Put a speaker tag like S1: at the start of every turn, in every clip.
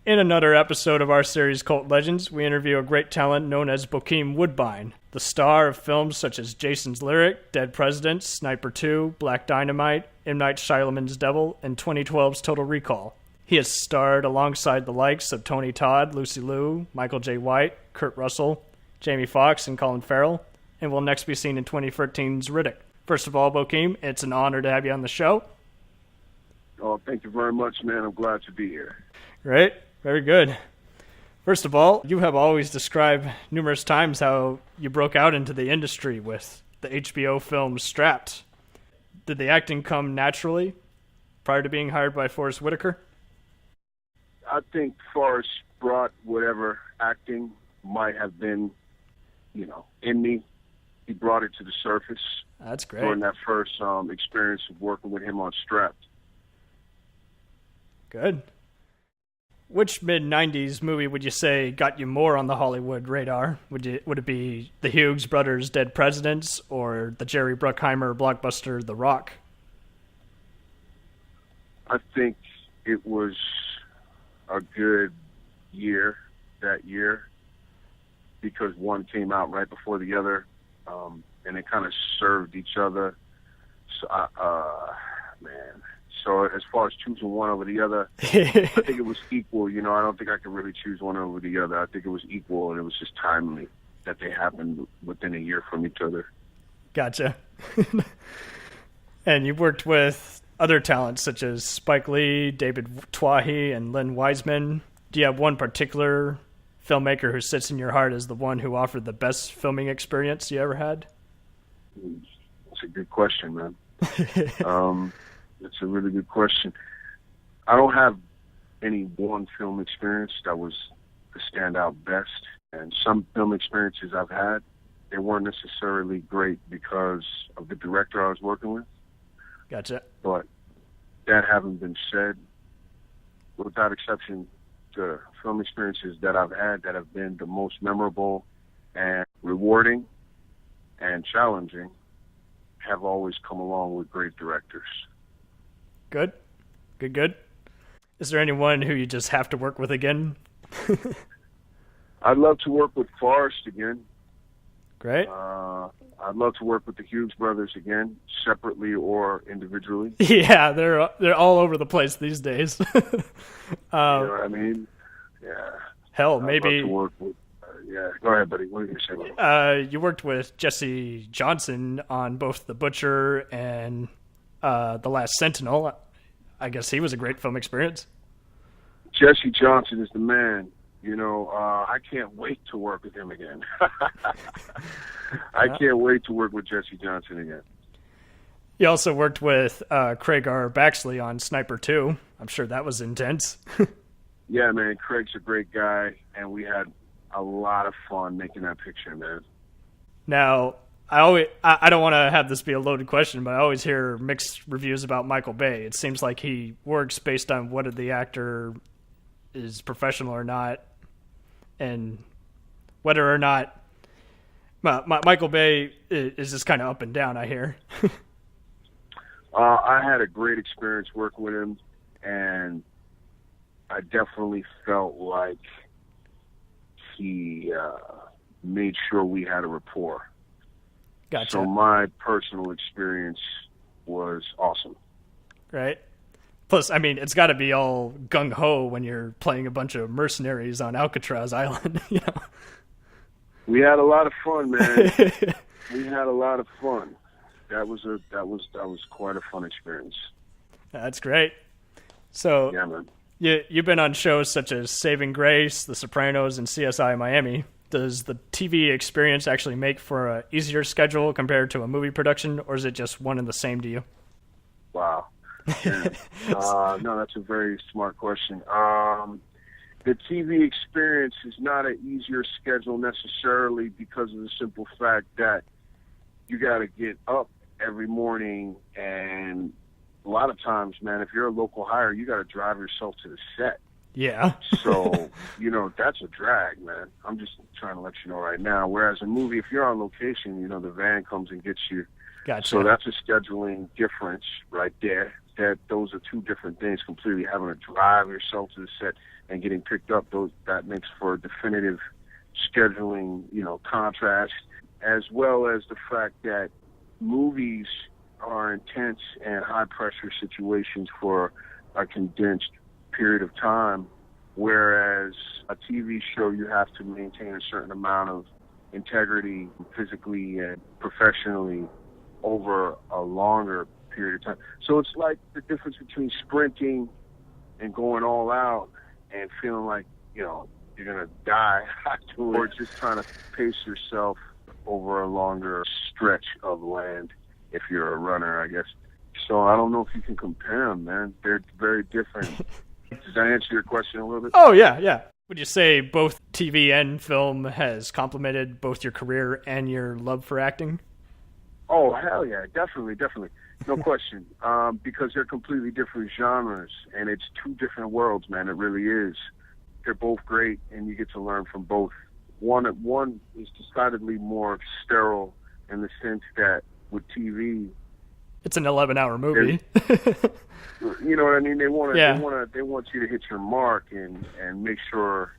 S1: In another episode of our series Cult Legends, we interview a great talent known as Bokeem Woodbine, the star of films such as Jason's Lyric, Dead Presidents, Sniper 2, Black Dynamite, M. Night Shyamalan's Devil, and 2012's Total Recall. He has starred alongside the likes of Tony Todd, Lucy Liu, Michael J. White, Kurt Russell, Jamie Foxx, and Colin Farrell, and will next be seen in 2013's Riddick. First of all, Bokeem, it's an honor to have you on the show.
S2: Oh, thank you very much, man. I'm glad to be here.
S1: Great. Very good. First of all, you have always described numerous times how you broke out into the industry with the HBO film Strapped. Did the acting come naturally prior to being hired by Forrest Whitaker?
S2: I think Forrest brought whatever acting might have been, in me. He brought it to the surface.
S1: That's great.
S2: During that first experience of working with him on Strapped.
S1: Good. Which mid-90s movie would you say got you more on the Hollywood radar? Would it be the Hughes Brothers' Dead Presidents or the Jerry Bruckheimer blockbuster The Rock?
S2: I think it was a good year that year because one came out right before the other, and it kind of served each other. So, So as far as choosing one over the other, I think it was equal. I don't think I could really choose one over the other. I think it was equal, and it was just timely that they happened within a year from each other.
S1: Gotcha. And you worked with other talents such as Spike Lee, David Twohy, and Len Wiseman. Do you have one particular filmmaker who sits in your heart as the one who offered the best filming experience you ever had?
S2: That's a good question, man. It's a really good question. I don't have any one film experience that was the standout best. And some film experiences I've had, they weren't necessarily great because of the director I was working with.
S1: Gotcha.
S2: But that having been said, without exception, the film experiences that I've had that have been the most memorable and rewarding and challenging have always come along with great directors.
S1: Good. Good. Is there anyone who you just have to work with again?
S2: I'd love to work with Forrest again.
S1: Great.
S2: I'd love to work with the Hughes Brothers again, separately or individually.
S1: Yeah, they're all over the place these days.
S2: You know what I mean? Yeah.
S1: Hell,
S2: I'd
S1: maybe.
S2: love to work with, yeah, go ahead, buddy. What are you going to say?
S1: You worked with Jesse Johnson on both The Butcher and The Last Sentinel. I guess he was a great film experience.
S2: Jesse Johnson is the man. I can't wait to work with him again. I can't wait to work with Jesse Johnson again.
S1: You also worked with Craig R. Baxley on Sniper 2. I'm sure that was intense.
S2: Yeah, man, Craig's a great guy, and we had a lot of fun making that picture, man.
S1: Now, I don't want to have this be a loaded question, but I always hear mixed reviews about Michael Bay. It seems like he works based on whether the actor is professional or not, and whether or not Michael Bay is just kind of up and down, I hear.
S2: I had a great experience working with him, and I definitely felt like he made sure we had a rapport.
S1: Gotcha.
S2: So my personal experience was awesome.
S1: Right. Plus, I mean, it's got to be all gung-ho when you're playing a bunch of mercenaries on Alcatraz Island,
S2: We had a lot of fun, man. We had a lot of fun. That was quite a fun experience.
S1: That's great. So,
S2: yeah, man.
S1: You've been on shows such as Saving Grace, The Sopranos, and CSI Miami. Does the TV experience actually make for an easier schedule compared to a movie production, or is it just one and the same to you?
S2: Wow. No, that's a very smart question. The TV experience is not an easier schedule necessarily because of the simple fact that you got to get up every morning, and a lot of times, man, if you're a local hire, you got to drive yourself to the set.
S1: Yeah.
S2: So, that's a drag, man. I'm just trying to let you know right now. Whereas a movie, if you're on location, the van comes and gets you.
S1: Gotcha.
S2: So that's a scheduling difference right there. that those are two different things completely. Having to drive yourself to the set and getting picked up, that makes for definitive scheduling, contrast, as well as the fact that movies are intense and high-pressure situations for a condensed period of time, whereas a TV show, you have to maintain a certain amount of integrity physically and professionally over a longer period of time. So it's like the difference between sprinting and going all out and feeling like, you're going to die or just trying to pace yourself over a longer stretch of land if you're a runner, I guess. So I don't know if you can compare them, man. They're very different. Does that answer your question a little bit?
S1: Oh, yeah. Would you say both TV and film has complemented both your career and your love for acting?
S2: Oh, hell yeah, definitely. No question. Because they're completely different genres, and it's two different worlds, man. It really is. They're both great, and you get to learn from both. One is decidedly more sterile in the sense that with TV,
S1: it's an 11-hour movie.
S2: You know what I mean? They want you to hit your mark and make sure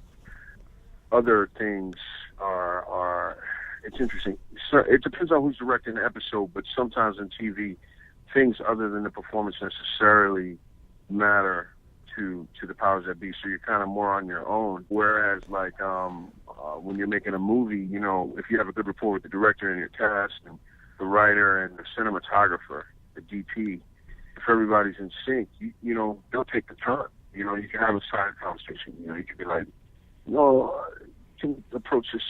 S2: other things are. It's interesting. So it depends on who's directing the episode, but sometimes in TV, things other than the performance necessarily matter to the powers that be. So you're kind of more on your own. Whereas when you're making a movie, if you have a good rapport with the director and your cast and the writer and the cinematographer, the DP, if everybody's in sync, they'll take the time. You can have a side conversation. You can be like, no, you can approach this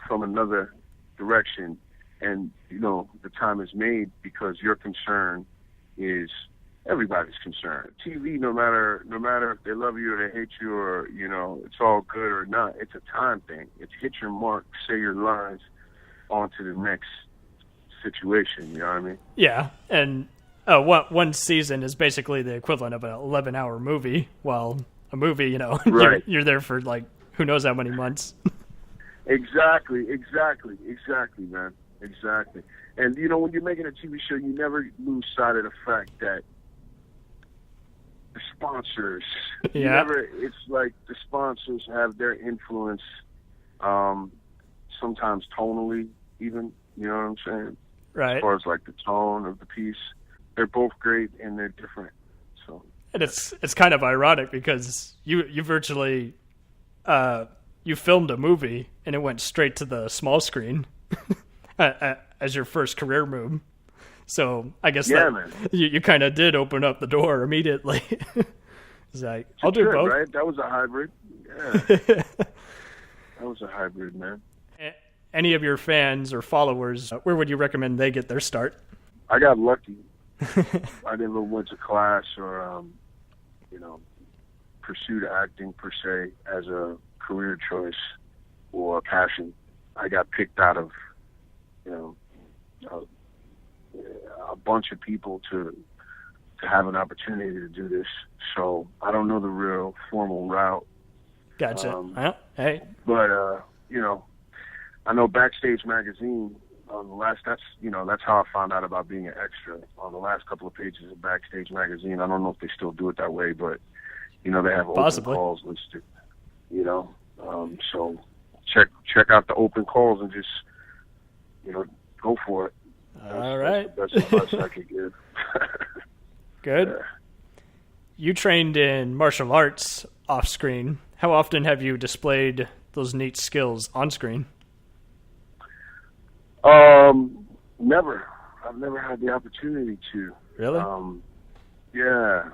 S2: from another direction, and the time is made because your concern is everybody's concern. TV, no matter if they love you or they hate you or it's all good or not, it's a time thing. It's hit your mark, say your lines, on to the next situation. You know what I mean?
S1: Yeah, and one season is basically the equivalent of an 11-hour movie. While a movie,
S2: right.
S1: you're there for who knows how many months.
S2: Exactly, man. Exactly. And, when you're making a TV show, you never lose sight of the fact that the sponsors, it's like the sponsors have their influence, sometimes tonally even, you know what I'm saying?
S1: Right.
S2: As far as the tone of the piece. They're both great and they're different. So. And
S1: it's kind of ironic because you virtually, you filmed a movie and it went straight to the small screen as your first career move. So I guess you kind of did open up the door immediately. It's like, I'll do both.
S2: Right? That was a hybrid. Yeah. That was a hybrid, man.
S1: Any of your fans or followers, where would you recommend they get their start?
S2: I got lucky. I never went to class or, pursued acting per se as a career choice or a passion. I got picked out of, a bunch of people to have an opportunity to do this. So I don't know the real formal route.
S1: Gotcha. Hey.
S2: But, I know Backstage Magazine on the last, that's how I found out about being an extra on the last couple of pages of Backstage Magazine. I don't know if they still do it that way, but, they have open calls listed, so check out the open calls and just, go for it.
S1: All right.
S2: That's the best advice I could give.
S1: Good.
S2: Yeah.
S1: You trained in martial arts off screen. How often have you displayed those neat skills on screen?
S2: Never. I've never had the opportunity to.
S1: Really?
S2: Yeah.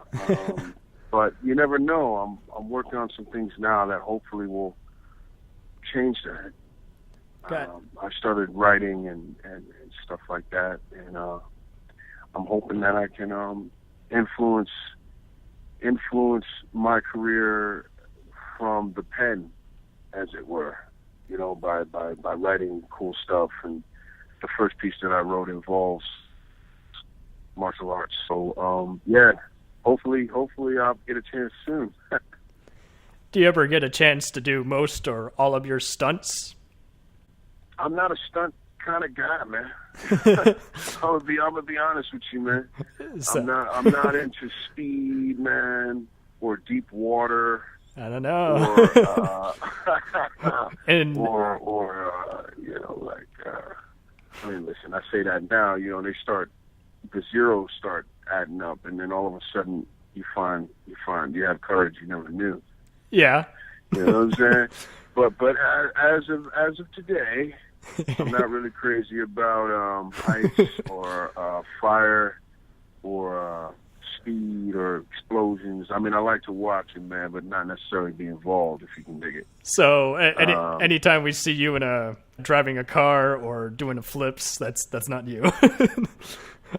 S2: But you never know. I'm working on some things now that hopefully will change that. I started writing and stuff like that, and I'm hoping that I can influence my career from the pen, as it were, by writing cool stuff. And the first piece that I wrote involves martial arts. So hopefully I'll get a chance soon.
S1: Do you ever get a chance to do most or all of your stunts?
S2: I'm not a stunt kind of guy, man. I'm gonna be honest with you, man. I'm not into speed, man, or deep water.
S1: I don't know.
S2: Or you know, like I mean, listen, I say that now, you know, the zeros start adding up, and then all of a sudden you find you have courage you never knew.
S1: Yeah.
S2: You know what I'm saying? But as of today, I'm not really crazy about ice or fire or speed or explosions. I mean, I like to watch it, man, but not necessarily be involved, if you can dig it.
S1: So anytime we see you in driving a car or doing flips, that's not you.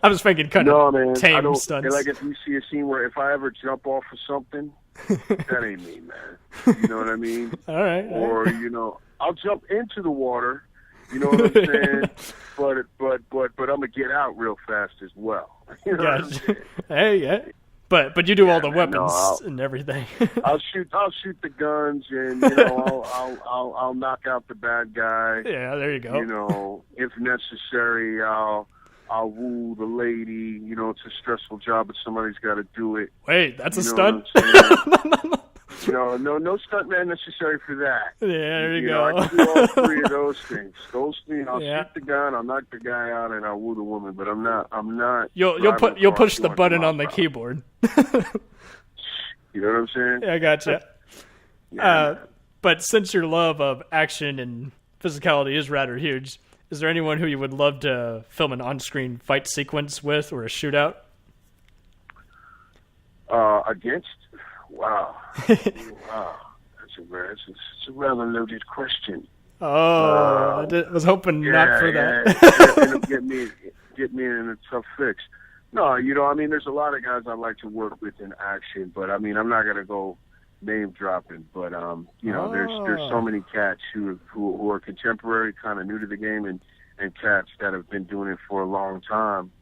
S1: I was thinking kind of tame stunts.
S2: Like if you see a scene where if I ever jump off of something, that ain't me, man. You know what I mean?
S1: All right.
S2: Or, you know, I'll jump into the water, you know what I'm saying? but I'm gonna get out real fast as well. You know what I'm saying?
S1: Hey, yeah. But you do all the weapons and everything.
S2: I'll shoot the guns, and you know I'll knock out the bad guy.
S1: Yeah, there you go.
S2: You know, if necessary, I'll woo the lady. You know, it's a stressful job, but somebody's got to do it.
S1: Wait, that's a stunt?
S2: You know, no stuntman necessary for that.
S1: Yeah, there you go.
S2: I can do all three of those things. I'll shoot the gun, I'll knock the guy out, and I'll woo the woman. But I'm not.
S1: You'll push the button on the keyboard.
S2: You know what I'm saying?
S1: Yeah, I gotcha.
S2: Yeah,
S1: but since your love of action and physicality is rather huge, is there anyone who you would love to film an on-screen fight sequence with or a shootout?
S2: Against? Wow. Wow. It's a rather loaded question.
S1: Oh, I was hoping not for that.
S2: Get me in a tough fix. No, you know, I mean, there's a lot of guys I like to work with in action, but I mean, I'm not gonna go name dropping. But you know, there's so many cats who are contemporary, kind of new to the game, and cats that have been doing it for a long time,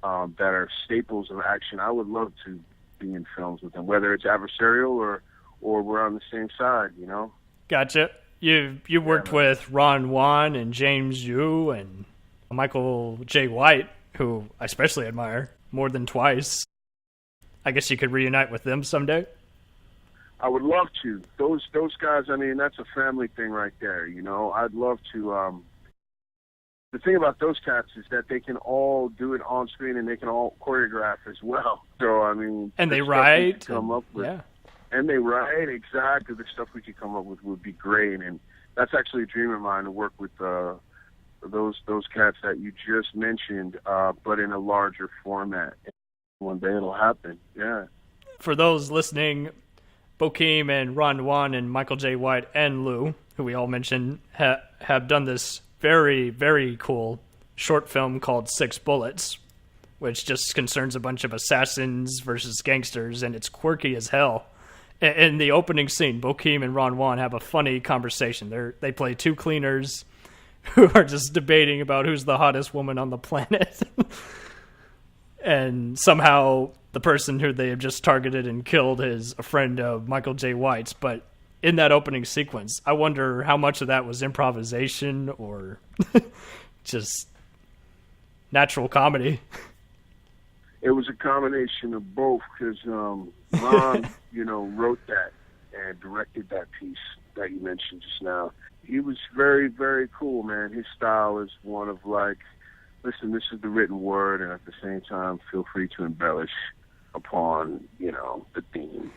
S2: that are staples of action. I would love to be in films with them, whether it's adversarial or we're on the same side, you know.
S1: Gotcha. You worked with Ron Yuan and James Yu and Michael J. White, who I especially admire, more than twice. I guess you could reunite with them someday.
S2: I would love to. Those guys, I mean, that's a family thing right there, you know. I'd love to. The thing about those cats is that they can all do it on screen and they can all choreograph as well. So, I mean... And
S1: they write.
S2: And they write, exactly. The stuff we could come up with would be great. And that's actually a dream of mine, to work with those cats that you just mentioned, but in a larger format. One day it'll happen, yeah.
S1: For those listening, Bokeem and Ron Yuan and Michael J. White and Lou, who we all mentioned, have done this very, very cool short film called 6 Bullets, which just concerns a bunch of assassins versus gangsters, and it's quirky as hell. In the opening scene, Bokeem and Ron Yuan have a funny conversation. They play two cleaners who are just debating about who's the hottest woman on the planet. And somehow the person who they have just targeted and killed is a friend of Michael J. White's. But in that opening sequence, I wonder how much of that was improvisation or just natural comedy.
S2: It was a combination of both, because Ron, you know, wrote that and directed that piece that you mentioned just now. He was very, very cool, man. His style is one of like, listen, this is the written word, and at the same time, feel free to embellish upon, you know, the theme.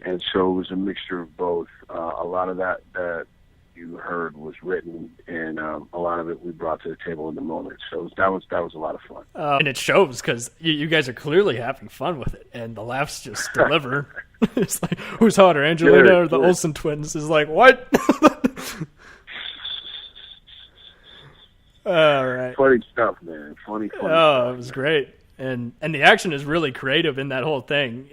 S2: And so it was a mixture of both. A lot of that you heard was written, and a lot of it we brought to the table in the moment. So that was a lot of fun.
S1: And it shows, because you guys are clearly having fun with it, and the laughs just deliver. It's like, who's hotter, Angelina or the Olsen twins? It's like, what? All right.
S2: Funny stuff, man. Funny
S1: Oh,
S2: stuff,
S1: it was great. And the action is really creative in that whole thing.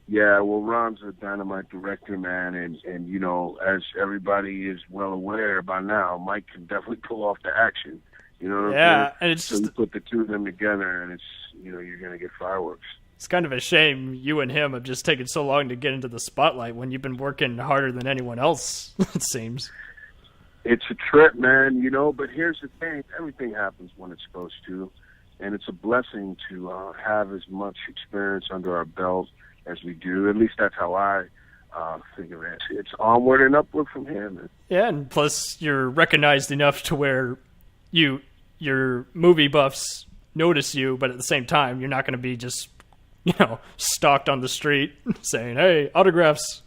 S2: Yeah, well, Ron's a Dynamite director, man, and you know, as everybody is well aware by now, Mike can definitely pull off the action. You know what I'm saying?
S1: And it's
S2: so you put the two of them together, and it's, you know, you're gonna get fireworks.
S1: It's kind of a shame you and him have just taken so long to get into the spotlight when you've been working harder than anyone else, it seems.
S2: It's a trip, man, but here's the thing. Everything happens when it's supposed to, and it's a blessing to have as much experience under our belt as we do. At least that's how I figure it. It's onward and upward from here, man.
S1: Yeah, and plus you're recognized enough to where your movie buffs notice you, but at the same time, you're not going to be just, stalked on the street saying, hey, autographs,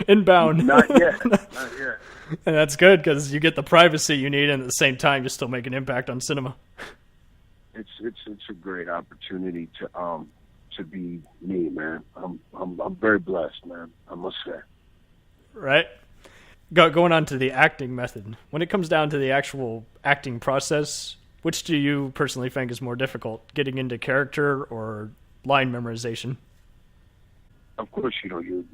S1: inbound.
S2: Not yet.
S1: And that's good because you get the privacy you need, and at the same time, you still make an impact on cinema.
S2: It's a great opportunity to be me, man. I'm very blessed, man. I must say.
S1: Right. Going on to the acting method. When it comes down to the actual acting process, which do you personally think is more difficult, getting into character or line memorization?
S2: Of course, you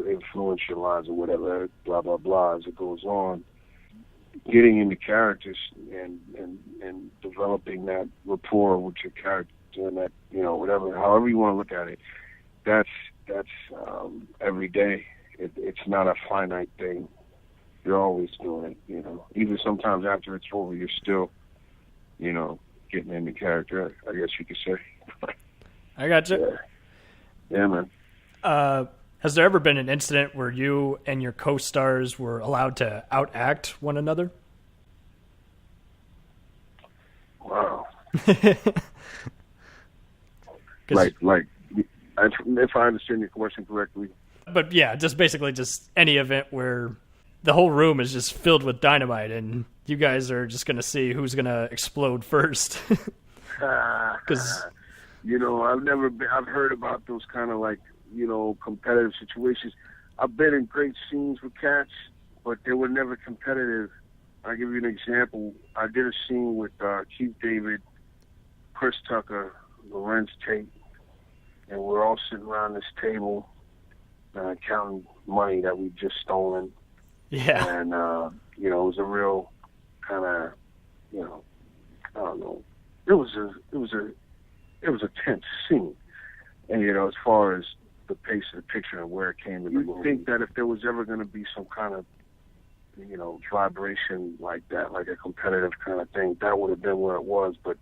S2: influence your lines or whatever, blah blah blah, as it goes on. Getting into characters and developing that rapport with your character and that whatever, however you want to look at it, that's every day. It's not a finite thing. You're always doing it. Even sometimes after it's over, you're still getting into character, I guess you could say.
S1: I got you.
S2: Yeah, man.
S1: Has there ever been an incident where you and your co-stars were allowed to outact one another?
S2: Wow. Like, if I understand your question correctly.
S1: But yeah, just basically just any event where the whole room is just filled with dynamite and you guys are just going to see who's going to explode first. Because I've heard about those kind of competitive situations. I've been in great scenes with cats, but they were never competitive. I'll give you an example. I did a scene with Keith David, Chris Tucker, Larentz Tate, and we're all sitting around this table counting money that we'd just stolen. Yeah.
S2: And, it was a real kind of, I don't know. It was a tense scene. And, as far as the pace of the picture and where it came in the movie. Think that if there was ever going to be some kind of, vibration like that, like a competitive kind of thing, that would have been where it was. But,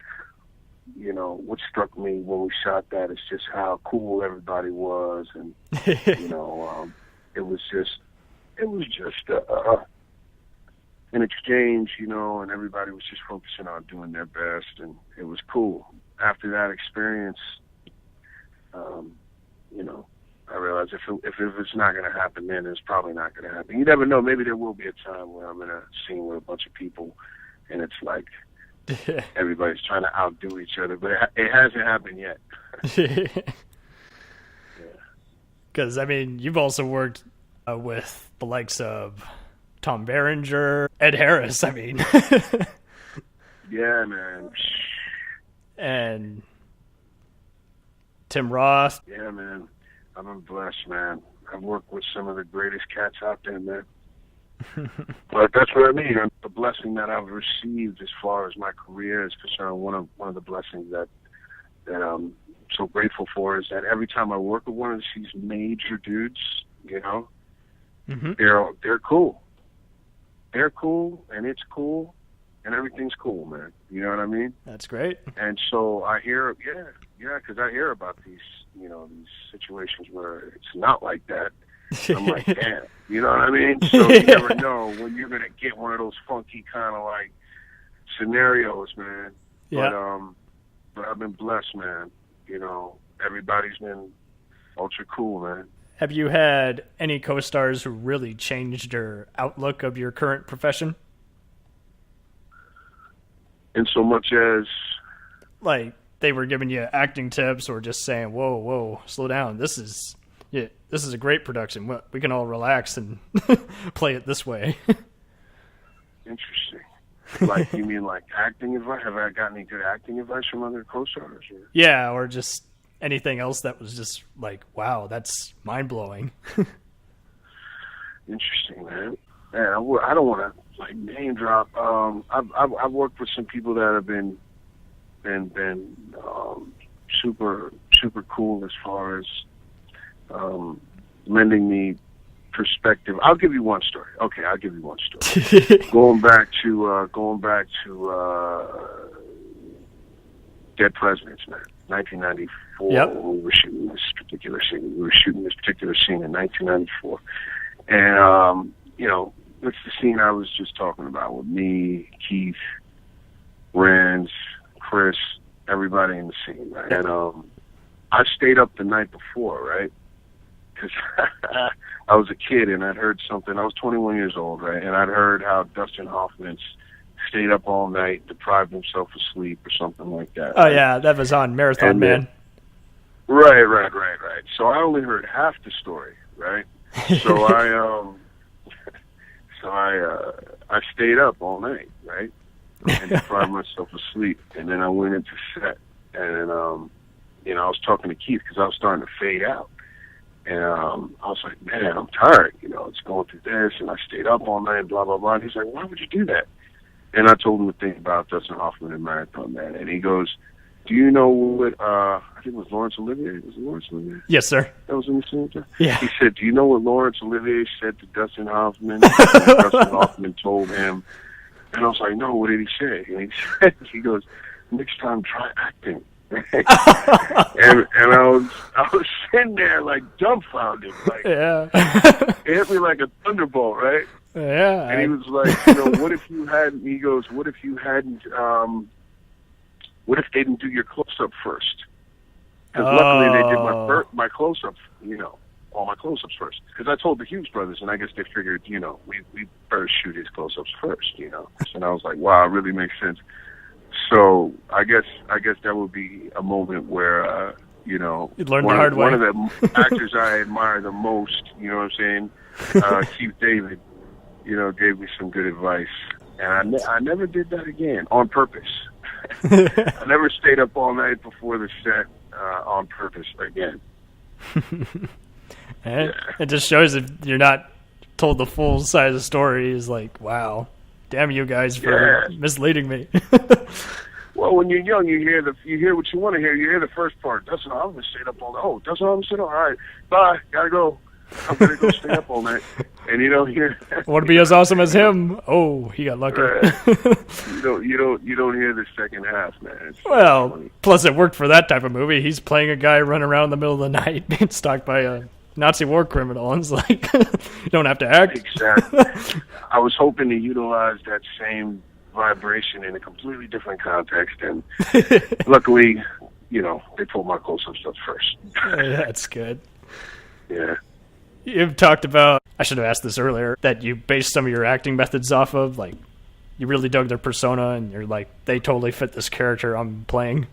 S2: what struck me when we shot that is just how cool everybody was. And, it was just an exchange, and everybody was just focusing on doing their best, and it was cool. After that experience, I realized if it's not going to happen, then it's probably not going to happen. You never know. Maybe there will be a time where I'm in a scene with a bunch of people, and it's like everybody's trying to outdo each other, but it hasn't happened yet.
S1: Because, you've also worked with the likes of Tom Berenger, Ed Harris,
S2: Yeah, man.
S1: And Tim Roth.
S2: Yeah, man. I've been blessed, man. I've worked with some of the greatest cats out there, man. But that's what I mean. The blessing that I've received as far as my career is concerned, one of the blessings that I'm so grateful for is that every time I work with one of these major dudes,
S1: Mm-hmm.
S2: they're cool. They're cool, and it's cool, and everything's cool, man. You know what I mean?
S1: That's great.
S2: And so I hear, because I hear about these, these situations where it's not like that. I'm like, damn, you know what I mean? So you never know when you're gonna get one of those funky kind of scenarios, man.
S1: Yeah.
S2: But I've been blessed, man. Everybody's been ultra cool, man.
S1: Have you had any co-stars who really changed your outlook of your current profession?
S2: In so much as...
S1: they were giving you acting tips or just saying, whoa, slow down. This is a great production. We can all relax and play it this way.
S2: Interesting. You mean acting advice? Have I gotten any good acting advice from other co-stars? Or?
S1: Yeah, or just anything else that was just wow, that's mind-blowing.
S2: Interesting, man. Man, I don't want to name drop. I've worked with some people that have been super cool as far as lending me perspective, I'll give you one story. Okay, I'll give you one story. going back to Dead Presidents, man. 1994.
S1: Yep.
S2: We were shooting this particular scene. In 1994, and it's the scene I was just talking about with me, Keith, Renz, Chris, everybody in the scene, right? And I stayed up the night before, right? Because I was a kid and I'd heard something. I was 21 years old, right? And I'd heard how Dustin Hoffman stayed up all night, deprived himself of sleep or something like that.
S1: Oh, yeah, that was on Marathon Man.
S2: Right. So I only heard half the story, right? So I stayed up all night, right? And deprived myself of sleep. And then I went into set. And, I was talking to Keith because I was starting to fade out. And I was like, man, I'm tired. It's going through this. And I stayed up all night, blah, blah, blah. And he's like, why would you do that? And I told him the thing about Dustin Hoffman and Marathon Man. And he goes, do you know what, I think it was Laurence Olivier. Was it Laurence Olivier?
S1: Yes, sir.
S2: That was in the scene?
S1: Yeah.
S2: He said, do you know what Laurence Olivier said to Dustin Hoffman? Dustin Hoffman told him. And I was like, no, what did he say? And he goes, next time try acting. and I was sitting there like dumbfounded. Like, yeah. It hit me like a thunderbolt, right?
S1: Yeah.
S2: And he was like, what if you hadn't, he goes, what if you hadn't, what if they didn't do your close-up first? Because luckily they did my close-up, all my close-ups first. Because I told the Hughes Brothers, and I guess they figured, we better shoot his close-ups first, And I was like, wow, it really makes sense. So I guess that would be a moment where,
S1: you'd learn the hard way.
S2: One of the actors I admire the most, you know what I'm saying, Keith David, gave me some good advice. And I never did that again on purpose. I never stayed up all night before the set on purpose again.
S1: And it just shows if you're not told the full size of the story is like, wow, damn you guys for misleading me.
S2: Well, when you're young, you hear what you want to hear. You hear the first part. Dustin Hoffman stayed up all night. Oh, Dustin Hoffman stayed up. All right, bye. Gotta go. I'm gonna go stay up all night. And you don't hear.
S1: Want to be as awesome as him? Oh, he got lucky.
S2: Right. You don't hear the second half, man. It's funny.
S1: Plus it worked for that type of movie. He's playing a guy running around in the middle of the night, being stalked by a Nazi war criminal, and it's like you don't have to act.
S2: Exactly. I was hoping to utilize that same vibration in a completely different context, and luckily, they pulled my close-up stuff first.
S1: That's good.
S2: Yeah.
S1: You've talked about, I should have asked this earlier, that you based some of your acting methods off of, like, you really dug their persona, and you're like, they totally fit this character I'm playing.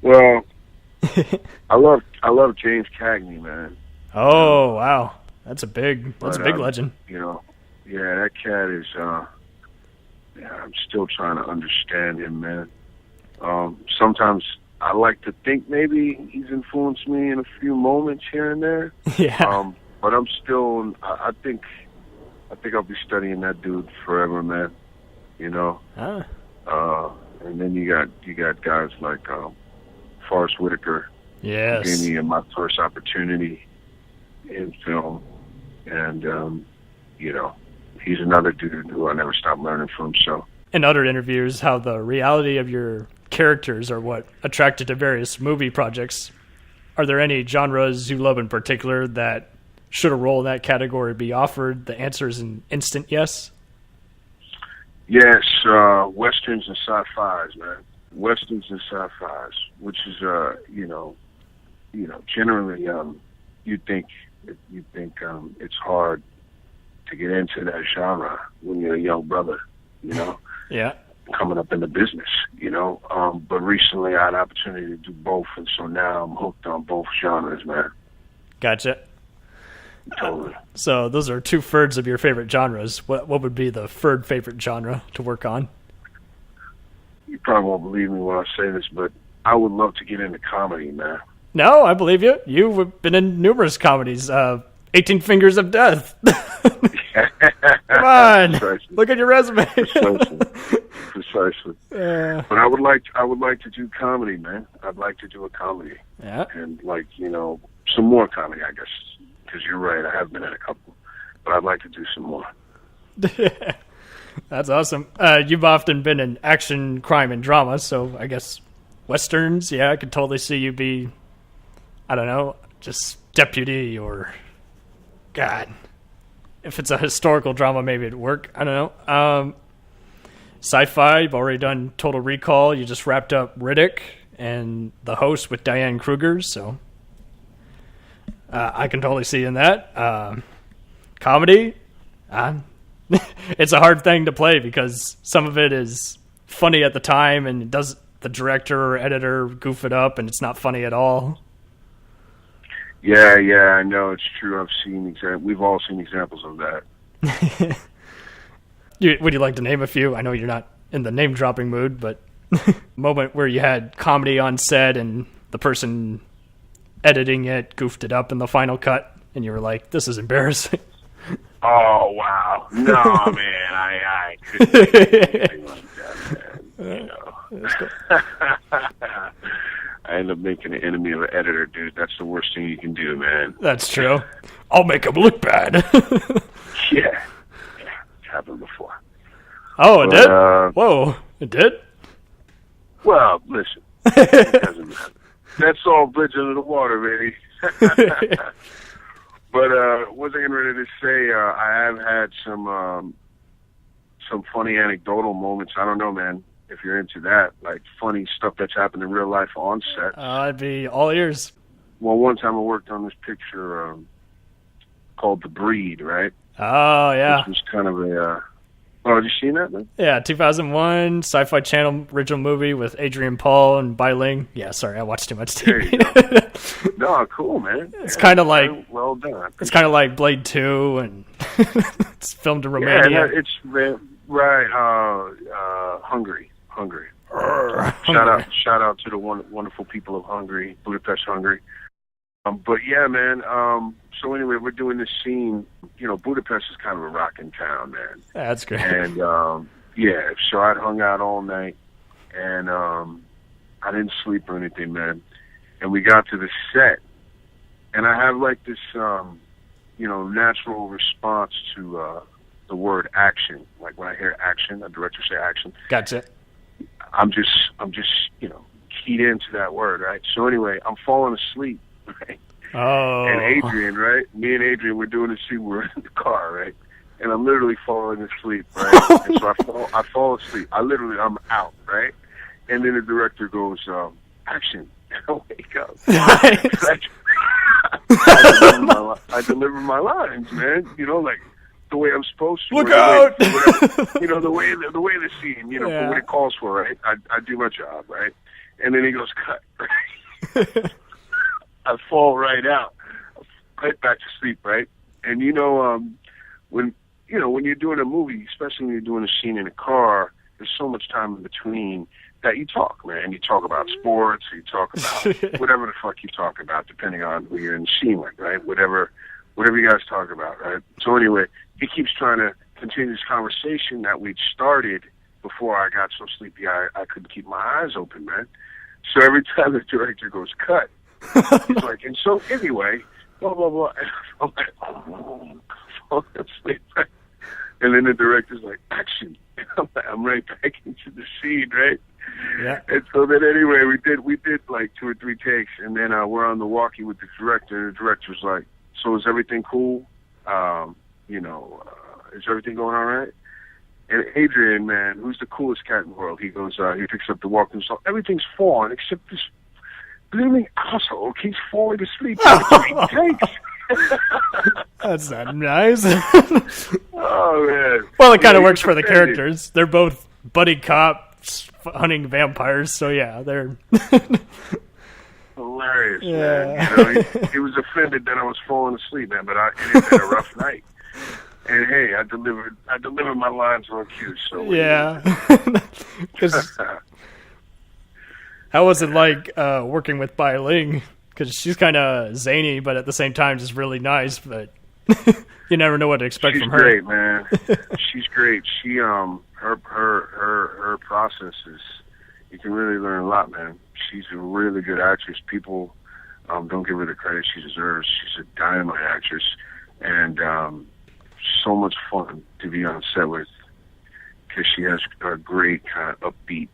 S2: Well, I love James Cagney, man.
S1: Oh, wow. That's a big legend.
S2: Yeah, that cat is, I'm still trying to understand him, man. Sometimes I like to think maybe he's influenced me in a few moments here and there.
S1: Yeah.
S2: But I'm still, I think I'll be studying that dude forever, man. And then you got guys like Forrest Whitaker.
S1: Yes.
S2: Who gave me my first opportunity in film, and he's another dude who I never stopped learning from. So,
S1: in other interviews, how the reality of your characters are what attracted to various movie projects. Are there any genres you love in particular that, should a role in that category be offered, the answer is an instant yes?
S2: Yes, westerns and sci-fis, man. Westerns and sci-fis, which is generally you think it's hard to get into that genre when you're a young brother,
S1: Yeah.
S2: Coming up in the business, But recently I had an opportunity to do both, and so now I'm hooked on both genres, man.
S1: Gotcha.
S2: Totally.
S1: So those are 2/3 of your favorite genres. What would be the third favorite genre to work on?
S2: You probably won't believe me when I say this, but I would love to get into comedy, man.
S1: No, I believe you. You've been in numerous comedies. 18 Fingers of Death. Come on, precisely. Look at your resume.
S2: Precisely. But I would like to do comedy, man. I'd like to do a comedy.
S1: Yeah.
S2: And some more comedy, I guess. because you're right. I have been in a couple, but I'd like to do some more.
S1: That's awesome. You've often been in action, crime, and drama, so I guess Westerns, yeah, I could totally see you be, I don't know, just deputy or, God, if it's a historical drama, maybe it'd work. I don't know. Sci-fi, you've already done Total Recall. You just wrapped up Riddick and The Host with Diane Kruger, so I can totally see in that. Comedy, it's a hard thing to play because some of it is funny at the time and does the director or editor goof it up and it's not funny at all.
S2: Yeah, I know, it's true. We've all seen examples of that.
S1: Would you like to name a few? I know you're not in the name-dropping mood, but moment where you had comedy on set and the person editing it goofed it up in the final cut, and you were like, this is embarrassing.
S2: Oh, wow. No, man, I couldn't do anything like that, man. You know.
S1: That's cool.
S2: I end up making an enemy of an editor, dude. That's the worst thing you can do, man.
S1: That's true. I'll make him look bad.
S2: Yeah. It's happened before.
S1: Oh, it did? Whoa, it did?
S2: Well, listen. It doesn't matter. That's all bridge under the water, baby. But what was I getting ready to say? I have had some funny anecdotal moments. I don't know, man, if you're into that, like funny stuff that's happened in real life on set.
S1: I'd be all ears.
S2: Well, one time I worked on this picture called The Breed, right?
S1: Oh, yeah.
S2: Which was kind of a... have you seen that, man?
S1: Yeah, 2001 Sci-Fi Channel original movie with Adrian Paul and Bai Ling. Yeah, sorry, I watched too much TV.
S2: No, cool, man.
S1: It's kind of like...
S2: Well done.
S1: It's kind of like Blade 2, and it's filmed in Romania.
S2: Yeah, it's... Right, Hungary. Shout out to the wonderful people of Hungary, Budapest, Hungary. But yeah, man. So anyway, we're doing this scene. You know, Budapest is kind of a rocking town, man.
S1: That's great.
S2: And yeah, so I'd hung out all night, and I didn't sleep or anything, man. And we got to the set, and I have like this, natural response to the word action. Like when I hear action, a director say action.
S1: Gotcha.
S2: I'm just, keyed into that word, right? So anyway, I'm falling asleep, right?
S1: Oh.
S2: And Adrian, right? Me and Adrian, we're doing the scene. We're in the car, right? And I'm literally falling asleep, right? And so I fall asleep. I'm out, right? And then the director goes, action. And I wake up. I deliver my lines, man. You know, like the way I'm supposed to.
S1: Look out!
S2: The way the scene, for what it calls for, right? I do my job, right? And then he goes, cut, right? I fall right out, right back to sleep, right? And when you're doing a movie, especially when you're doing a scene in a car, there's so much time in between that you talk, man. You talk about sports, you talk about whatever the fuck you talk about, depending on who you're in the scene with, right? Whatever you guys talk about, right? So anyway, he keeps trying to continue this conversation that we'd started before I got so sleepy I couldn't keep my eyes open, man. So every time the director goes, cut, he's like, and so anyway, blah, blah, blah. And I'm like, fall asleep, right? And then the director's like, action. And I'm right back into the scene, right?
S1: Yeah.
S2: And so then anyway, we did like 2 or 3 takes, and then we're on the walkie with the director, and the director's like, so is everything cool? Is everything going all right? And Adrian, man, who's the coolest cat in the world, he goes, he picks up the walkie and says, everything's fine except this blooming asshole keeps falling asleep every 3 takes.
S1: That's not nice.
S2: Oh, man.
S1: Well, it kind of works for the characters. They're both buddy cops hunting vampires, so yeah, they're...
S2: Hilarious,
S1: yeah.
S2: Man. He was offended that I was falling asleep, man, but it had been a rough night. And hey, I delivered my lines on cue, so...
S1: Yeah. How was it like working with Bai Ling? Because she's kind of zany, but at the same time just really nice. But you never know what to expect from her.
S2: She's great, man. She's great. She her process is, you can really learn a lot, man. She's a really good actress. People Don't give her the credit she deserves. She's a dynamite actress, and so much fun to be on set with, because she has a great kind of upbeat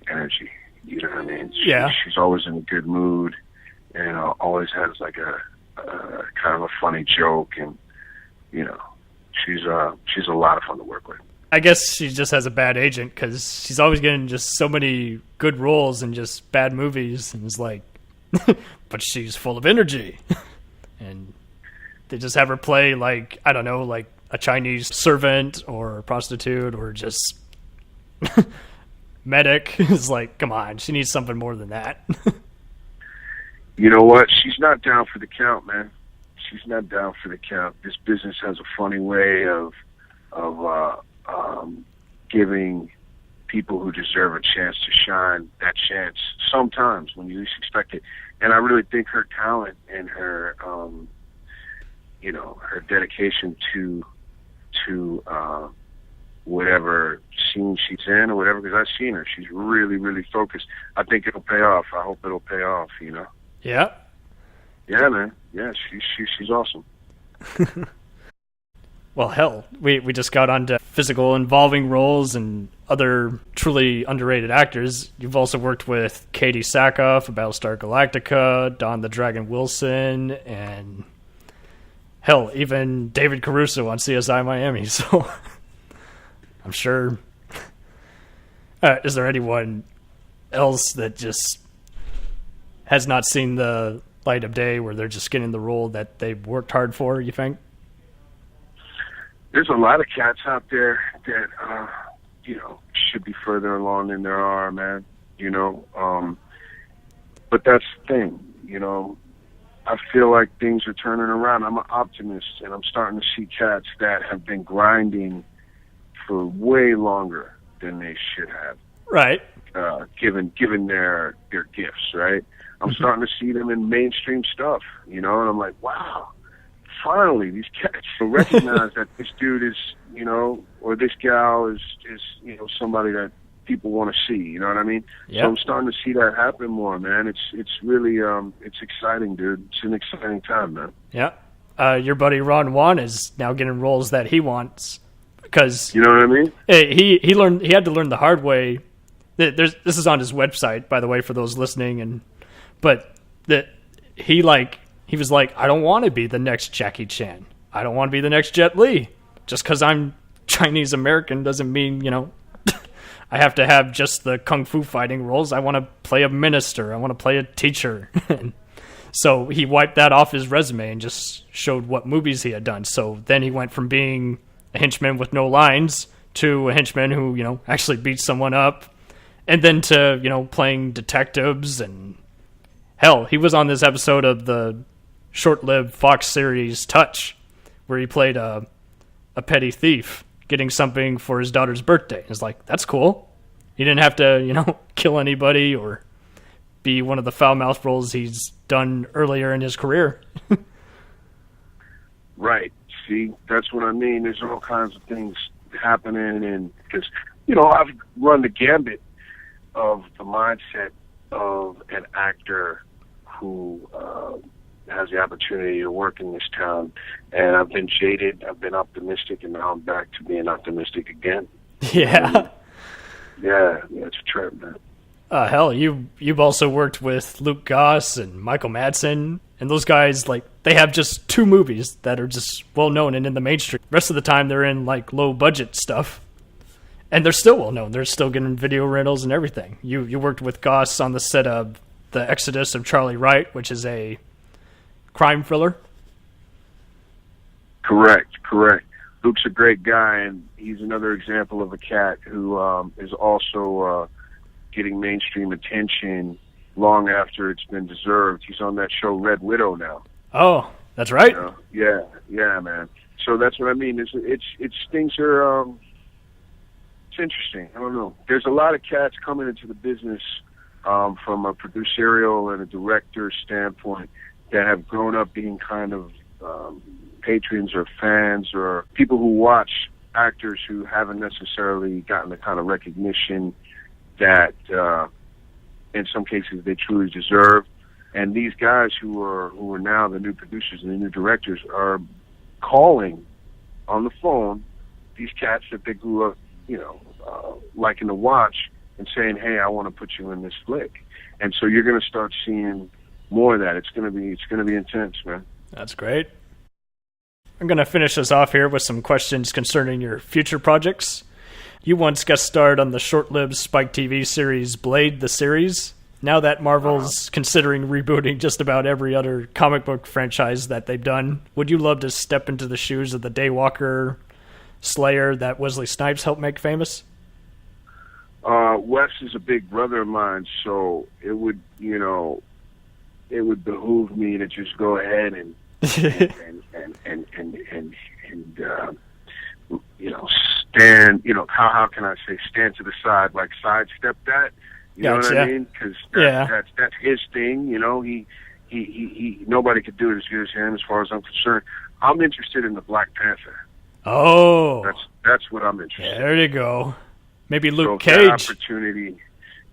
S2: energy. You know what I mean? She's always in a good mood, and always has like a kind of a funny joke, and you know, she's a lot of fun to work with.
S1: I guess she just has a bad agent, because she's always getting just so many good roles in just bad movies, and it's like, but she's full of energy. And they just have her play like, I don't know, like a Chinese servant or a prostitute or just medic. It's like, come on, she needs something more than that.
S2: You know what? She's not down for the count, man. She's not down for the count. This business has a funny way of giving people who deserve a chance to shine that chance sometimes when you least expect it. And I really think her talent and her, you know, her dedication to whatever scene she's in or whatever, because I've seen her. She's really, really focused. I think it'll pay off. I hope it'll pay off, you know?
S1: Yeah.
S2: Yeah, man. Yeah, she's awesome.
S1: Well, hell, we just got onto physical involving roles and other truly underrated actors. You've also worked with Katee Sackhoff of Battlestar Galactica, Don the Dragon Wilson, and hell, even David Caruso on CSI Miami. So I'm sure. Is there anyone else that just has not seen the light of day where they're just getting the role that they've worked hard for, you think?
S2: There's a lot of cats out there that, you know, should be further along than there are, man. You know, but that's the thing, you know. I feel like things are turning around. I'm an optimist, and I'm starting to see cats that have been grinding for way longer than they should have.
S1: Right.
S2: Given their gifts, right? I'm starting to see them in mainstream stuff, you know, and I'm like, wow. Finally, these cats will recognize that this dude is, you know, or this gal is, you know, somebody that people want to see. You know what I mean? Yep. So I'm starting to see that happen more, man. It's really, it's exciting, dude. It's an exciting time, man.
S1: Yeah. Your buddy Ron Juan is now getting roles that he wants because,
S2: you know what I mean?
S1: He had to learn the hard way. This is on his website, by the way, for those listening, but that he was like, I don't want to be the next Jackie Chan. I don't want to be the next Jet Li. Just because I'm Chinese American doesn't mean, you know, I have to have just the kung fu fighting roles. I want to play a minister. I want to play a teacher. So he wiped that off his resume and just showed what movies he had done. So then he went from being a henchman with no lines to a henchman who, you know, actually beats someone up. And then to, you know, playing detectives. And hell, he was on this episode of the short-lived Fox series Touch, where he played a petty thief getting something for his daughter's birthday. It's like, that's cool. He didn't have to, you know, kill anybody or be one of the foul-mouthed roles he's done earlier in his career.
S2: Right. See, that's what I mean. There's all kinds of things happening, and because, you know, I've run the gambit of the mindset of an actor who has the opportunity to work in this town, and I've been jaded, I've been optimistic, and now I'm back to being optimistic again.
S1: Yeah.
S2: Yeah, it's a trip, man.
S1: Hell, you've also worked with Luke Goss and Michael Madsen, and those guys, like, they have just 2 movies that are just well-known and in the mainstream. The rest of the time, they're in, like, low-budget stuff. And they're still well-known. They're still getting video rentals and everything. You worked with Goss on the set of The Exodus of Charlie Wright, which is a crime thriller.
S2: Correct. Luke's a great guy, and he's another example of a cat who is also getting mainstream attention long after it's been deserved. He's on that show Red Widow now.
S1: Oh, that's right.
S2: You know? Yeah, man. So that's what I mean. It's things are it's interesting. I don't know. There's a lot of cats coming into the business from a producerial and a director standpoint that have grown up being kind of patrons or fans or people who watch actors who haven't necessarily gotten the kind of recognition that in some cases they truly deserve. And these guys who are now the new producers and the new directors are calling on the phone these cats that they grew up, liking to watch, and saying, "Hey, I want to put you in this flick." And so you're going to start seeing more of that. It's going to be intense, man.
S1: That's great. I'm going to finish us off here with some questions concerning your future projects. You once guest starred on the short-lived Spike TV series Blade the Series. Now that Marvel's considering rebooting just about every other comic book franchise that they've done, would you love to step into the shoes of the Daywalker Slayer that Wesley Snipes helped make famous?
S2: Wes is a big brother of mine, so it would behoove me to just go ahead and stand. How can I say, stand to the side, like sidestep that. You know what I mean? Because that's his thing. He nobody could do it as good as him, as far as I'm concerned. I'm interested in the Black Panther.
S1: Oh,
S2: that's what I'm interested in.
S1: There you go. Maybe Luke Cage.
S2: That opportunity,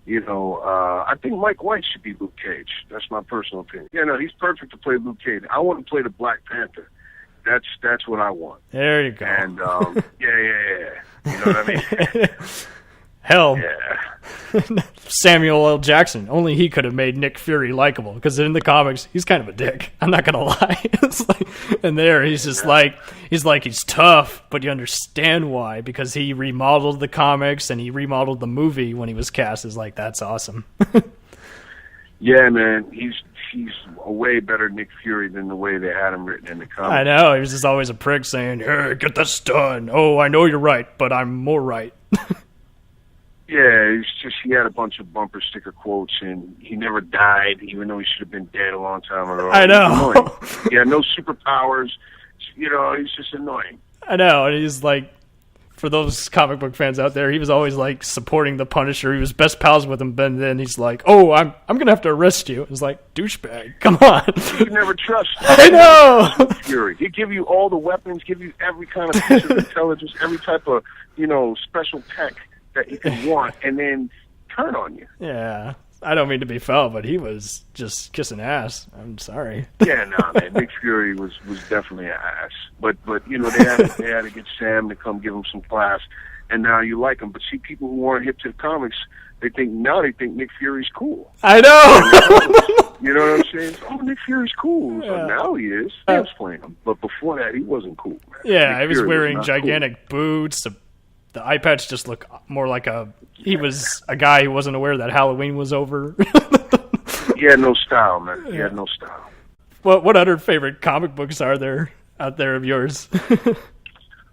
S2: I think Mike White should be Luke Cage. That's my personal opinion. He's perfect to play Luke Cage. I want to play the Black Panther. That's what I want.
S1: There you go.
S2: And yeah. You know what I mean?
S1: Hell,
S2: yeah.
S1: Samuel L. Jackson. Only he could have made Nick Fury likable, because in the comics he's kind of a dick. I'm not gonna lie. And there he's just he's tough, but you understand why, because he remodeled the comics and he remodeled the movie when he was cast. Is that's awesome.
S2: Yeah, man, he's a way better Nick Fury than the way they had him written in the comics.
S1: I know, he was just always a prick saying, "Hey, get this done. Oh, I know you're right, but I'm more right."
S2: Yeah, he had a bunch of bumper sticker quotes, and he never died, even though he should have been dead a long time ago.
S1: I know.
S2: He had no superpowers. He's just annoying.
S1: I know, and he's for those comic book fans out there, he was always supporting the Punisher. He was best pals with him, but then he's "Oh, I'm gonna have to arrest you." It's douchebag, come on.
S2: You can never trust him.
S1: I know.
S2: Fury. He'd give you all the weapons, give you every kind of piece of intelligence, every type of special tech that you could want, and then turn on you.
S1: Yeah, I don't mean to be foul, but he was just kissing ass. I'm sorry.
S2: Yeah, man. Nick Fury was definitely an ass. But they had to get Sam to come give him some class, and now you like him. But see, people who aren't hip to the comics, they think Nick Fury's cool.
S1: I know.
S2: You know what I'm saying? Oh, Nick Fury's cool. So now he is. Sam's playing him. But before that, he wasn't cool, man.
S1: Yeah, he was wearing gigantic boots. The eye patch just looked more like he was a guy who wasn't aware that Halloween was over.
S2: He had no style, man. He had no style.
S1: What other favorite comic books are there out there of yours?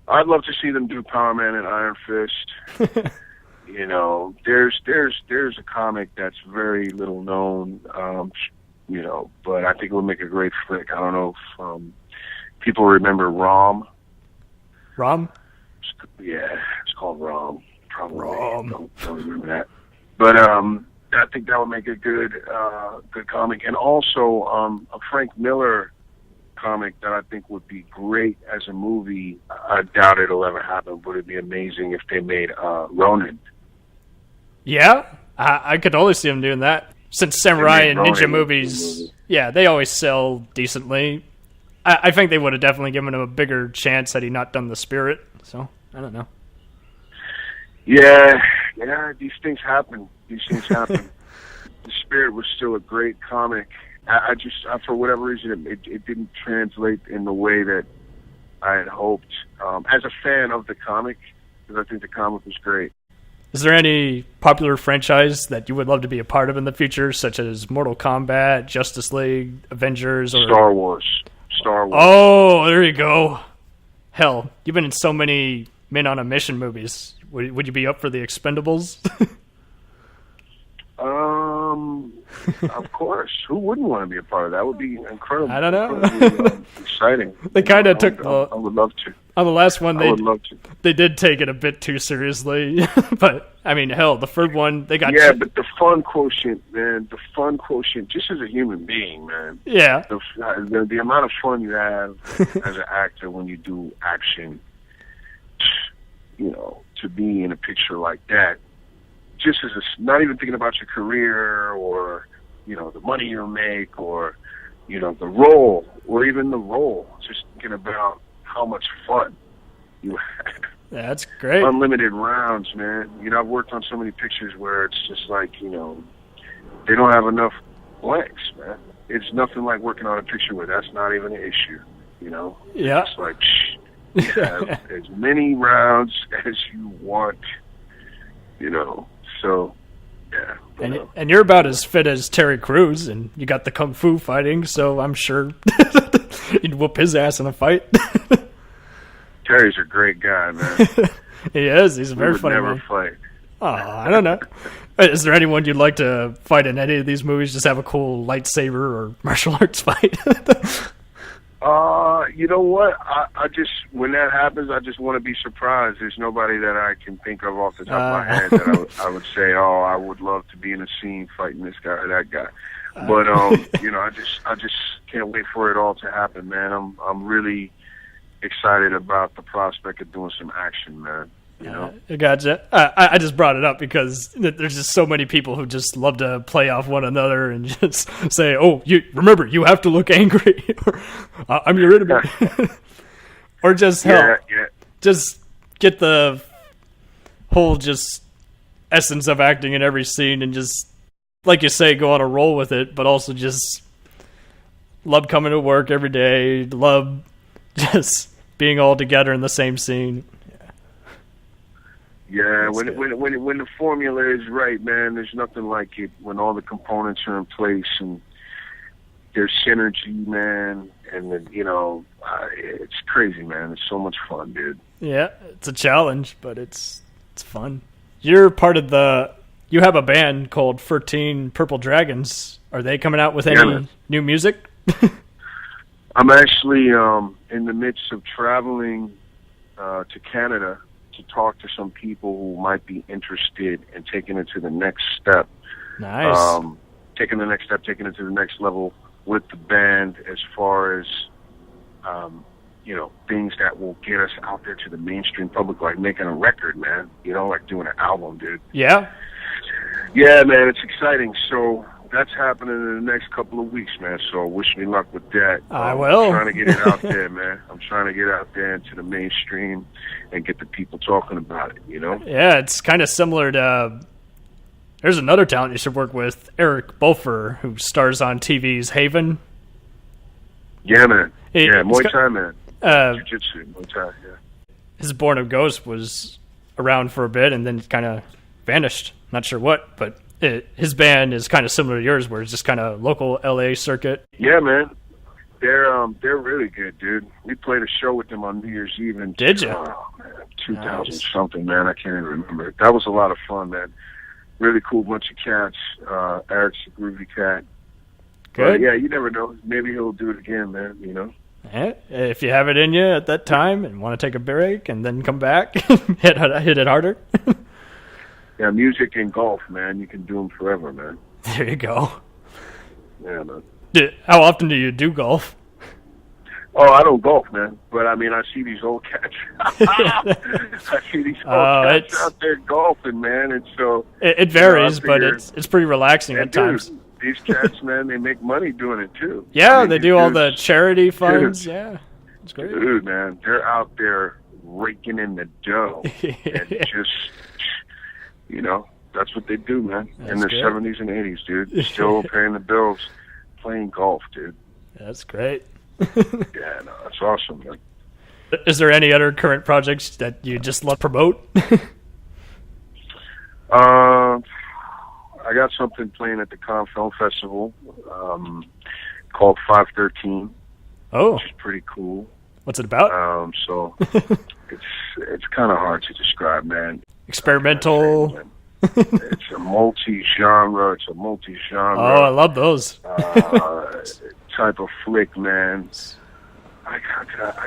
S2: I'd love to see them do Power Man and Iron Fist. There's a comic that's very little known, but I think it would make a great flick. I don't know if people remember Rom.
S1: Rom?
S2: Yeah, it's called Rom. Probably.
S1: Rom.
S2: Don't remember that. But I think that would make a good comic. And also a Frank Miller comic that I think would be great as a movie. I doubt it'll ever happen, but it'd be amazing if they made Ronin.
S1: Yeah, I could only see them doing that. Since samurai and ninja movies, yeah, they always sell decently. I think they would have definitely given him a bigger chance had he not done The Spirit. So, I don't know.
S2: Yeah, these things happen. The Spirit was still a great comic. I for whatever reason, it didn't translate in the way that I had hoped. As a fan of the comic, because I think the comic was great.
S1: Is there any popular franchise that you would love to be a part of in the future, such as Mortal Kombat, Justice League, Avengers, or
S2: Star Wars?
S1: Oh, there you go. Hell, you've been in so many Men on a Mission movies. Would you be up for the Expendables?
S2: Of course. Who wouldn't want to be a part of that? That would be incredible.
S1: I don't know.
S2: Exciting.
S1: They kind of took
S2: I would love to.
S1: On the last one,
S2: I would love to.
S1: They did take it a bit too seriously. But, I mean, hell, the third one, they got...
S2: Yeah, but the fun quotient, man, just as a human being, man.
S1: Yeah.
S2: The amount of fun you have as an actor when you do action, to be in a picture like that, just as not even thinking about your career or, the money you make, or the role, or even the role. Just thinking about how much fun you have.
S1: Yeah, that's great.
S2: Unlimited rounds, man. I've worked on so many pictures where it's just like, they don't have enough blanks, man. It's nothing like working on a picture where that's not even an issue,
S1: Yeah.
S2: It's like, you have as many rounds as you want, so, yeah.
S1: And you're about as fit as Terry Crews, and you got the kung fu fighting, so I'm sure you'd whoop his ass in a fight.
S2: Terry's a great guy, man.
S1: He is. He's a very funny
S2: never
S1: man.
S2: fight.
S1: Oh, I don't know. Is there anyone you'd like to fight in any of these movies? Just have a cool lightsaber or martial arts fight?
S2: You know what? I just, when that happens, I just want to be surprised. There's nobody that I can think of off the top of my head that I would say, oh, I would love to be in a scene fighting this guy or that guy. But I just can't wait for it all to happen, man. I'm really excited about the prospect of doing some action, man.
S1: Gotcha. I just brought it up because there's just so many people who just love to play off one another and just say, "Oh, you have to look angry," or "I'm your enemy," or just just get the whole just essence of acting in every scene and just, like you say, go on a roll with it, but also just love coming to work every day, love just being all together in the same scene.
S2: Yeah, when the formula is right, man, there's nothing like it. When all the components are in place and there's synergy, man, and then, it's crazy, man. It's so much fun, dude.
S1: Yeah, it's a challenge, but it's fun. You're part of you have a band called 13 Purple Dragons. Are they coming out with any new music?
S2: I'm actually in the midst of traveling to Canada to talk to some people who might be interested in taking it to the next step.
S1: Nice.
S2: Taking it to the next level with the band, as far as, things that will get us out there to the mainstream public, like making a record, man. Like doing an album, dude.
S1: Yeah?
S2: Yeah, man, it's exciting. So that's happening in the next couple of weeks, man. So wish me luck with that.
S1: I will.
S2: I'm trying to get it out there, man. I'm trying to get out there into the mainstream and get the people talking about it,
S1: Yeah, it's kind of similar to... There's another talent you should work with, Eric Balfour, who stars on TV's Haven.
S2: Yeah, man. Muay Thai, man. Jiu-Jitsu, Muay Thai, yeah.
S1: His Born of Ghost was around for a bit and then kind of vanished. Not sure what, but... his band is kind of similar to yours, where it's just kind of local LA circuit.
S2: Yeah, man, they're really good, dude. We played a show with them on New Year's Eve.
S1: Did you?
S2: 2000 something, man. I can't even remember. That was a lot of fun, man. Really cool bunch of cats. Eric's a groovy cat.
S1: Good.
S2: Yeah, you never know. Maybe he'll do it again, man.
S1: If you have it in you at that time and want to take a break and then come back, hit it harder.
S2: Yeah, music and golf, man. You can do them forever, man.
S1: There you go.
S2: Yeah, man.
S1: How often do you do golf?
S2: Oh, I don't golf, man. But, I see these old cats. I see these old cats out there golfing, man. And so...
S1: It varies, but it's pretty relaxing at times.
S2: These cats, man, they make money doing it, too.
S1: Yeah, they do all the charity funds. Yeah, it's great.
S2: Dude, man, they're out there raking in the dough. And just... that's what they do, man. In their 70s and 80s, dude. Still paying the bills, playing golf, dude.
S1: That's great.
S2: Yeah, no, that's awesome, man.
S1: Is there any other current projects that you just love to promote?
S2: I got something playing at the Cannes Film Festival called 513.
S1: Oh.
S2: Which is pretty cool.
S1: What's it about?
S2: So it's kind of hard to describe, man.
S1: Experimental.
S2: It's a multi-genre.
S1: Oh, I love those.
S2: Type of flick, man. I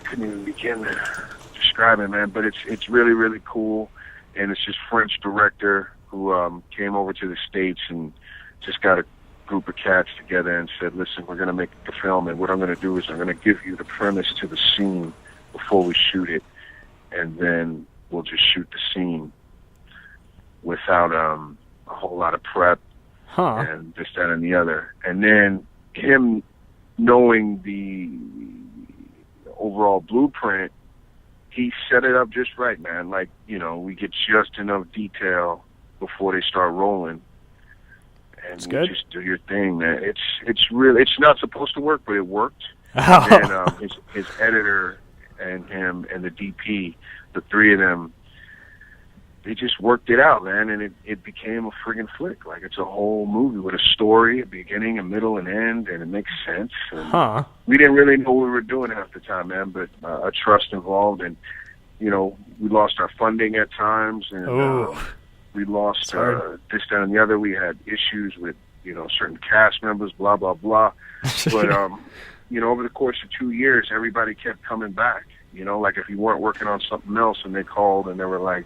S2: couldn't even begin to describe it, man. But it's really, really cool, and it's this French director who came over to the States and just got a group of cats together and said, "Listen, we're going to make the film, and what I'm going to do is I'm going to give you the premise to the scene before we shoot it, and then we'll just shoot the scene without a whole lot of prep, and this, that, and the other. And then him knowing the overall blueprint, he set it up just right, man. Like, you know, we get just enough detail before they start rolling. And you just do your thing, man. It's really, it's not supposed to work, but it worked. And his editor and him and the DP, the three of them, they just worked it out, man, and it became a friggin' flick. Like, it's a whole movie with a story, a beginning, a middle, and end, and it makes sense. And we didn't really know what we were doing half the time, man, but a trust involved, and, you know, we lost our funding at times, and we lost this, that, and the other. We had issues with, you know, certain cast members, blah, blah, blah. But, you know, over the course of 2 years, everybody kept coming back. You know, like if you weren't working on something else and they called and they were like,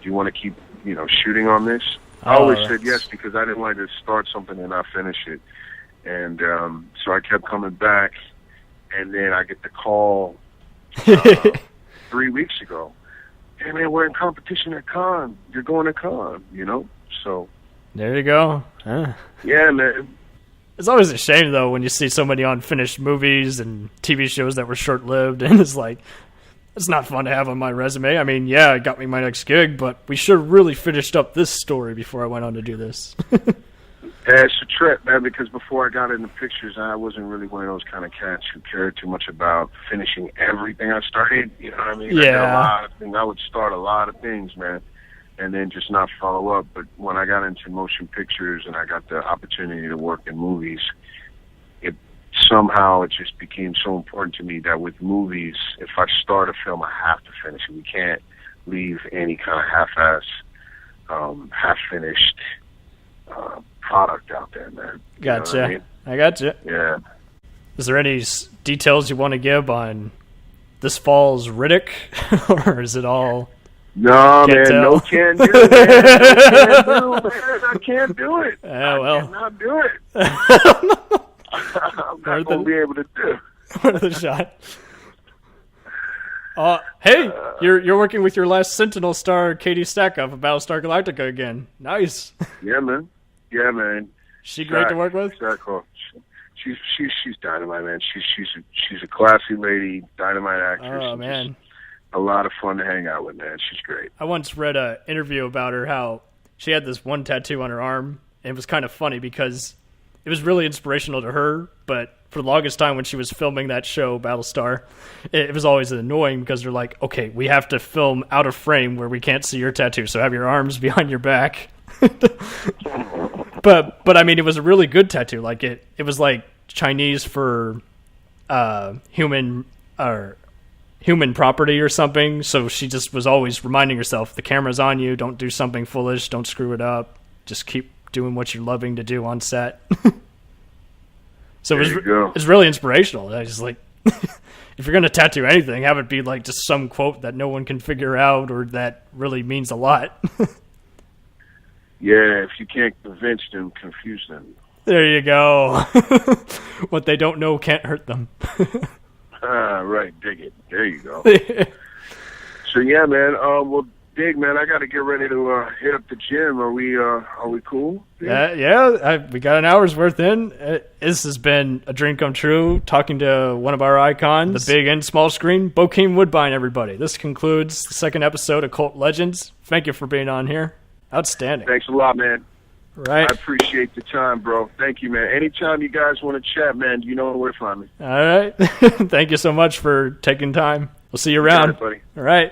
S2: do you want to keep, you know, shooting on this? I always said yes, because I didn't like to start something and not finish it. And so I kept coming back, and then I get the call 3 weeks ago. Hey, man, we're in competition at Cannes. You're going to Cannes, you know? So
S1: there you go.
S2: Yeah, man.
S1: It's always a shame, though, when you see so many unfinished movies and TV shows that were short-lived, and it's like, it's not fun to have on my resume. I mean, yeah, it got me my next gig, but we should have really finished up this story before I went on to do this.
S2: Yeah, it's a trip, man, because before I got into pictures, I wasn't really one of those kind of cats who cared too much about finishing everything I started. You know what I mean?
S1: Yeah.
S2: I did a lot of things. I would start a lot of things, man, and then just not follow up. But when I got into motion pictures and I got the opportunity to work in movies, somehow it just became so important to me that with movies, if I start a film, I have to finish it. We can't leave any kind of half-ass, half-finished product out there, man.
S1: Gotcha.
S2: You know what I mean?
S1: I gotcha.
S2: Yeah.
S1: Is there any details you want to give on this fall's Riddick, or is it all...
S2: No, man,
S1: tell?
S2: no can do, man. I can't do it.
S1: Well.
S2: I cannot do it. I'm not going to be able to do.
S1: Worth a shot. Hey, you're working with your last Sentinel star, Katee Sackhoff of Battlestar Galactica again. Nice.
S2: Yeah, man. Yeah, man.
S1: She great to work with?
S2: Sackhoff. She's dynamite, man. She's a classy lady, dynamite actress.
S1: Oh, man.
S2: A lot of fun to hang out with, man. She's great.
S1: I once read an interview about her, how she had this one tattoo on her arm, and it was kind of funny because it was really inspirational to her, but for the longest time when she was filming that show, Battlestar, it was always annoying because they're like, okay, we have to film out of frame where we can't see your tattoo, so have your arms behind your back. But I mean, it was a really good tattoo. Like it was like Chinese for human property or something, so she just was always reminding herself, the camera's on you, don't do something foolish, don't screw it up, just keep doing what you're loving to do on set. So it's really inspirational. I just like, if you're going to tattoo anything, have it be like just some quote that no one can figure out or that really means a lot.
S2: Yeah, if you can't convince them, confuse them.
S1: There you go. What they don't know can't hurt them.
S2: Right, dig it. There you go. So yeah, man. Well, Dig, man, I got to get ready to hit up the gym. Are we cool?
S1: Yeah, we got an hour's worth in. This has been a dream come true, talking to one of our icons, the big and small screen, Bokeem Woodbine, everybody. This concludes the second episode of Cult Legends. Thank you for being on here. Outstanding.
S2: Thanks a lot, man.
S1: Right.
S2: I appreciate the time, bro. Thank you, man. Anytime you guys want to chat, man, you know where to find me.
S1: All right. Thank you so much for taking time. We'll see you around.
S2: All right, buddy.
S1: All right.